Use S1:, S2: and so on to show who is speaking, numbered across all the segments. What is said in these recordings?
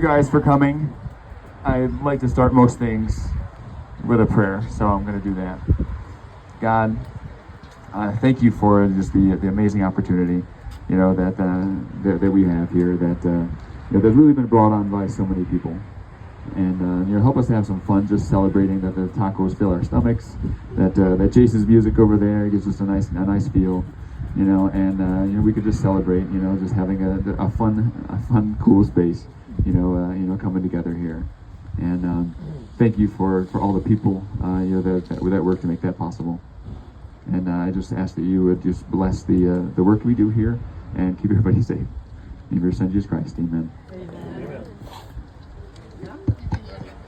S1: You guys for coming. I'd like to start most things with a prayer, so I'm going to do that. God, thank you for just the amazing opportunity, that we have here, that's really been brought on by so many people, and help us to have some fun, just celebrating that the tacos fill our stomachs, that Jason's music over there gives us a nice feel, and we could just celebrate, just having a fun, cool space, coming together here. And thank you for all the people that work to make that possible. And I just ask that you would just bless the work we do here and keep everybody safe. In your Son Jesus Christ, amen.
S2: Amen.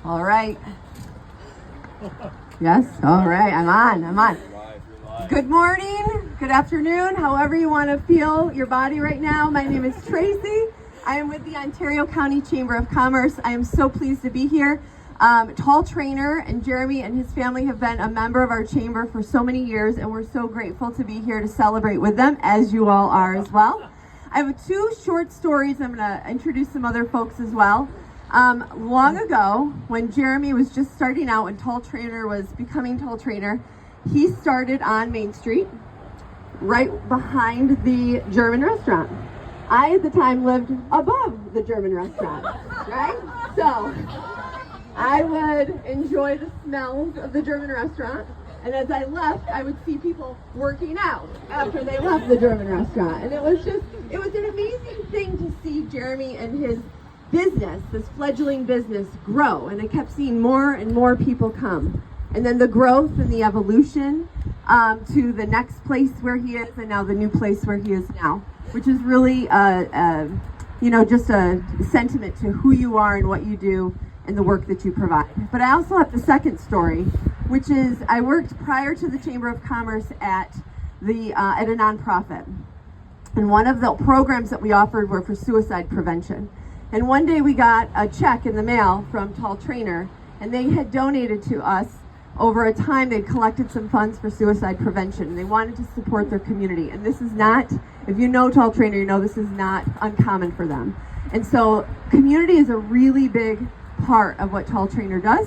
S3: All right. Yes, all right, I'm on. Good morning, good afternoon, however you want to feel your body right now. My name is Tracy. I am with the Ontario County Chamber of Commerce. I am so pleased to be here. Tall Trainer and Jeremy and his family have been a member of our chamber for so many years, and we're so grateful to be here to celebrate with them, as you all are as well. I have two short stories. I'm going to introduce some other folks as well. Long ago, when Jeremy was just starting out and Tall Trainer was becoming Tall Trainer, he started on Main Street, right behind the German restaurant. I, at the time, lived above the German restaurant, right? So I would enjoy the smells of the German restaurant, and as I left, I would see people working out after they left the German restaurant. And it was an amazing thing to see Jeremy and his business, this fledgling business, grow. And I kept seeing more and more people come. And then the growth and the evolution to the next place where he is, and now the new place where he is now, which is really, just a sentiment to who you are and what you do and the work that you provide. But I also have the second story, which is I worked prior to the Chamber of Commerce at a nonprofit. And one of the programs that we offered were for suicide prevention. And one day we got a check in the mail from Tall Trainer, and they had donated to us over a time. They'd collected some funds for suicide prevention, and they wanted to support their community. And this is not, if you know Tall Trainer, you know this is not uncommon for them. And so community is a really big part of what Tall Trainer does.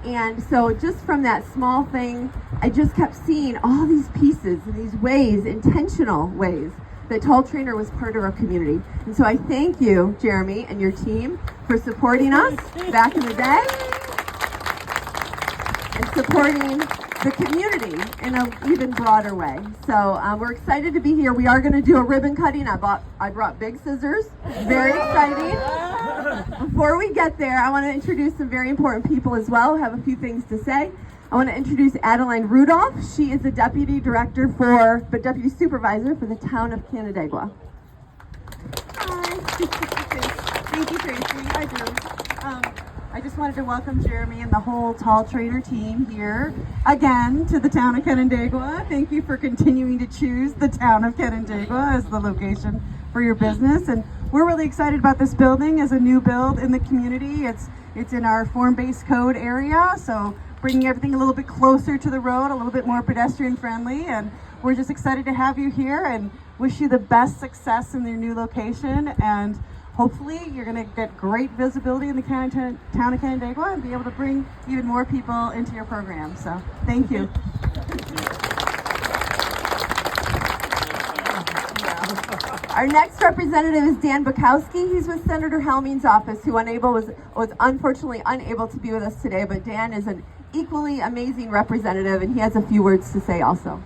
S3: And so just from that small thing, I just kept seeing all these pieces and these ways, intentional ways, that Tall Trainer was part of our community. And so I thank you, Jeremy, and your team for supporting us back in the day and supporting the community in an even broader way. So we're excited to be here. We are going to do a ribbon cutting. I brought big scissors. Very exciting. Before we get there, I want to introduce some very important people as well. I have a few things to say. I want to introduce Adeline Rudolph. She is the deputy supervisor for the town of Canandaigua.
S4: Hi. Thank you, Tracy. I do. I just wanted to welcome Jeremy and the whole Tall Trainer team here again to the town of Canandaigua. Thank you for continuing to choose the town of Canandaigua as the location for your business. And we're really excited about this building as a new build in the community. It's in our form-based code area, so bringing everything a little bit closer to the road, a little bit more pedestrian friendly. And we're just excited to have you here and wish you the best success in your new location. And hopefully you're going to get great visibility in the town of Canandaigua and be able to bring even more people into your program. So thank you.
S3: Our next representative is Dan Bukowski. He's with Senator Helming's office, who was unfortunately unable to be with us today, but Dan is an equally amazing representative, and he has a few words to say also.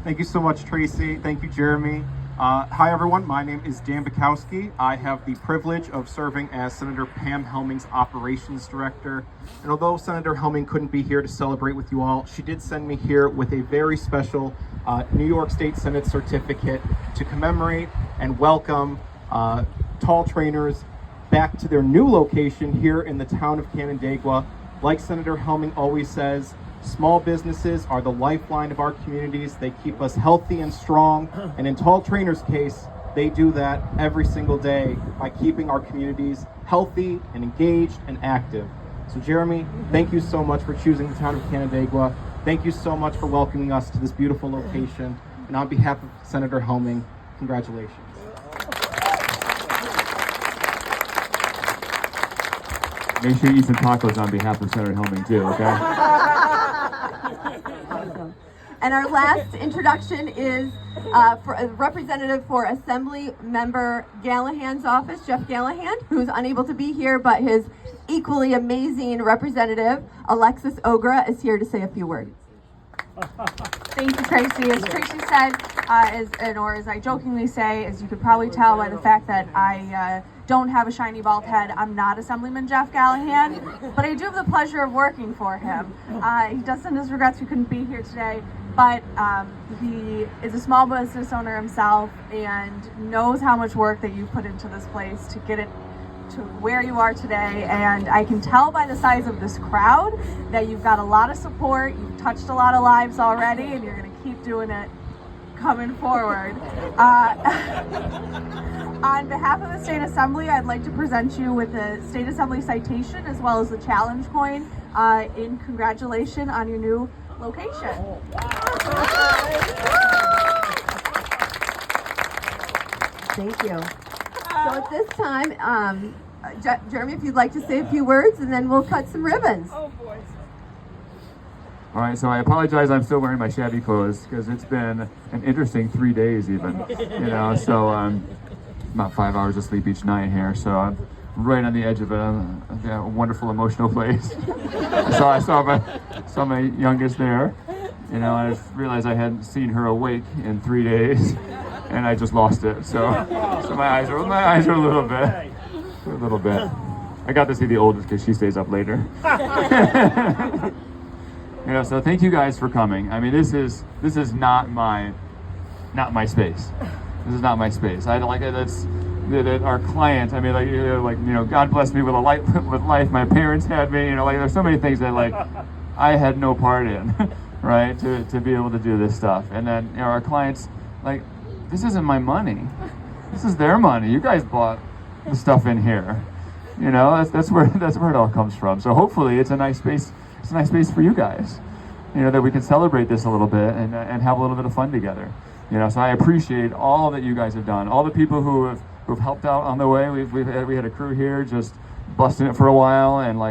S5: Thank you so much, Tracy. Thank you, Jeremy. Hi, everyone. My name is Dan Bukowski. I have the privilege of serving as Senator Pam Helming's Operations Director. And although Senator Helming couldn't be here to celebrate with you all, she did send me here with a very special New York State Senate certificate to commemorate and welcome Tall Trainers back to their new location here in the town of Canandaigua. Like Senator Helming always says, small businesses are the lifeline of our communities. They keep us healthy and strong. And in Tall Trainer's case, they do that every single day by keeping our communities healthy and engaged and active. So Jeremy, thank you so much for choosing the town of Canandaigua. Thank you so much for welcoming us to this beautiful location. And on behalf of Senator Helming, congratulations.
S1: Make sure you eat some tacos on behalf of Senator Helming too, okay?
S3: Awesome. And our last introduction is for a representative for Assembly Member Gallahan's office, Jeff Gallahan, who's unable to be here, but his equally amazing representative, Alexis Ogra, is here to say a few words.
S2: Thank you, Tracy. As Tracy said, or as I jokingly say, as you could probably tell by the fact that I don't have a shiny bald head, I'm not Assemblyman Jeff Gallahan, but I do have the pleasure of working for him. He does send his regrets he couldn't be here today, but he is a small business owner himself and knows how much work that you've put into this place to get it to where you are today, and I can tell by the size of this crowd that you've got a lot of support, you've touched a lot of lives already, and you're going to keep doing it coming forward. On behalf of the State Assembly, I'd like to present you with the State Assembly citation as well as the challenge coin in congratulation on your new location.
S3: Thank you. So at this time, Jeremy, if you'd like to say a few words, and then we'll cut some ribbons.
S1: All right, so I apologize. I'm still wearing my shabby clothes because it's been an interesting 3 days, even. So about 5 hours of sleep each night here. So I'm right on the edge of a wonderful emotional place. So I saw my youngest there. I just realized I hadn't seen her awake in 3 days, and I just lost it. So my eyes are a little bit. I got to see the oldest because she stays up later. So thank you guys for coming. I mean, this is not my space. This is not my space. I like it. That's our client. I mean, God blessed me with life. My parents had me. There's so many things that I had no part in, right? To be able to do this stuff, and then our clients this isn't my money. This is their money. You guys bought the stuff in here. That's where it all comes from. So hopefully it's a nice space. It's a nice space for you guys. That we can celebrate this a little bit and have a little bit of fun together. So I appreciate all that you guys have done. All the people who've helped out on the way. We had a crew here just busting it for a while, and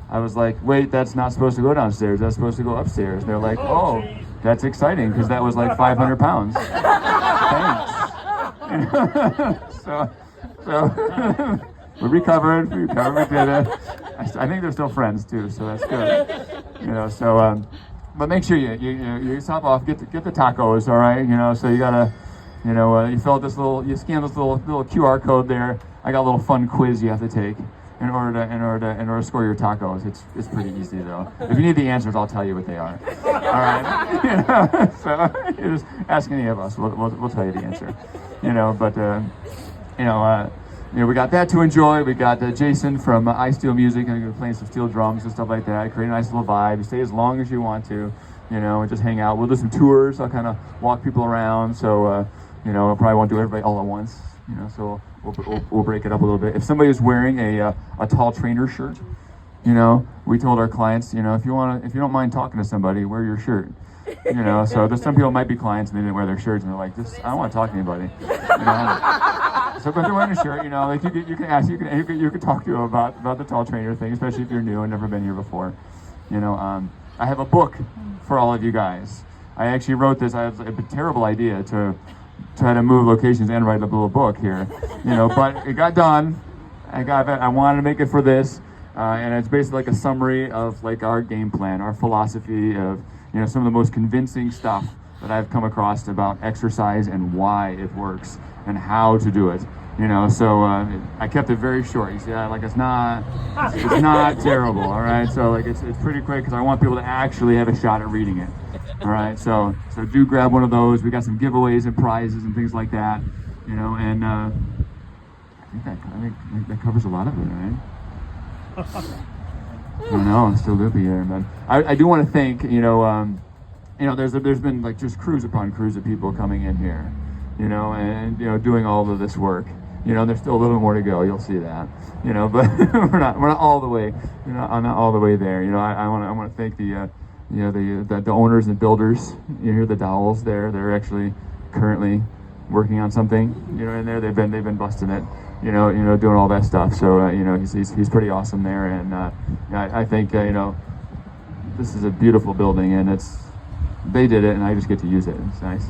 S1: I was like, wait, that's not supposed to go downstairs. That's supposed to go upstairs. And they're like, oh, that's exciting because that was 500 pounds. Thanks. So we recovered. We did it. I think they're still friends too, so that's good. But make sure you stop off, get the tacos, all right? So you gotta, you fill out you scan this little QR code there. I got a little fun quiz you have to take in order to score your tacos. It's pretty easy though. If you need the answers, I'll tell you what they are. All right. So you just ask any of us. We'll tell you the answer. We got that to enjoy. We got Jason from I Steel Music, and we're playing some steel drums and stuff like that. Create a nice little vibe. You stay as long as you want to, and just hang out. We'll do some tours. I'll kind of walk people around. So, I probably won't do everybody all at once. So we'll break it up a little bit. If somebody is wearing a tall trainer shirt, we told our clients, if you don't mind talking to somebody, wear your shirt. So there's some people might be clients and they didn't wear their shirts and they're like, I don't want to talk to anybody. So if they're wearing a shirt, you can ask, you can talk to them about the tall trainer thing, especially if you're new and never been here before. I have a book for all of you guys. I actually wrote this. I have a terrible idea to try to move locations and write a little book here, but it got done. I wanted to make it for this, and it's basically a summary of our game plan, our philosophy of some of the most convincing stuff that I've come across about exercise and why it works and how to do it. So I kept it very short. You see, it's not terrible. All right, so it's pretty quick because I want people to actually have a shot at reading it. All right, so do grab one of those. We got some giveaways and prizes and things like that. And I think that covers a lot of it, right? I don't know, I'm still loopy here, but I do want to thank, there's been just crews upon crews of people coming in here, and doing all of this work. There's still a little more to go. You'll see that, but we're not all the way, I'm not all the way there. I want to thank the owners and builders. You hear the dowels there? They're actually currently working on something, in there. They've been busting it. doing all that stuff. So he's pretty awesome there, and I think this is a beautiful building, and they did it, and I just get to use it. It's nice,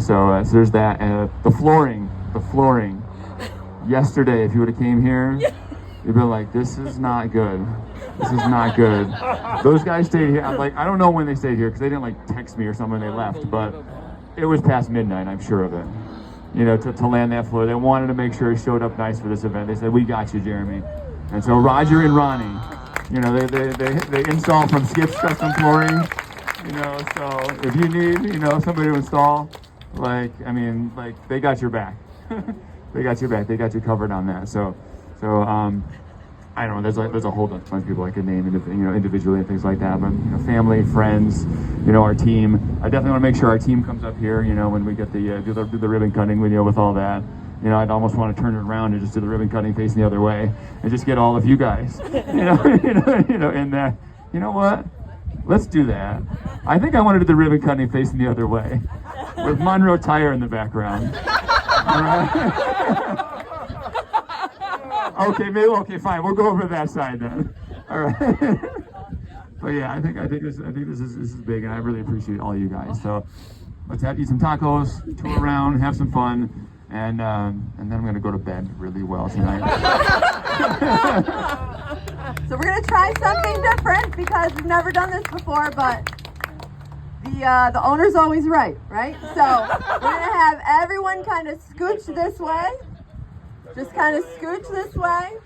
S1: So there's that. The flooring. Yesterday, if you would have came here, you'd been like, "This is not good. This is not good." Those guys stayed here. I'm like, I don't know when they stayed here because they didn't text me or something when they left, but it was past midnight. I'm sure of it. To land that floor, they wanted to make sure it showed up nice for this event. They said, "We got you, Jeremy." And so Roger and Ronnie, they install from Skip's Custom Flooring. So if you need, somebody to install, they got your back. They got your back. They got you covered on that. So I don't know. There's a whole bunch of people I could name, individually and things like that. But family, friends, our team. I definitely want to make sure our team comes up here. When we get do the ribbon cutting with all that. I'd almost want to turn it around and just do the ribbon cutting facing the other way and just get all of you guys. In that. You know what? Let's do that. I think I want to do the ribbon cutting facing the other way, with Monroe Tire in the background. All right. Okay, fine. We'll go over to that side then. All right. But yeah, I think this is big, and I really appreciate all you guys. So let's eat some tacos, tour around, have some fun, and then I'm gonna go to bed really well tonight.
S3: So we're gonna try something different because we've never done this before, but the owner's always right? So we're gonna have everyone kind of scooch this way. Just kind of scooch this way.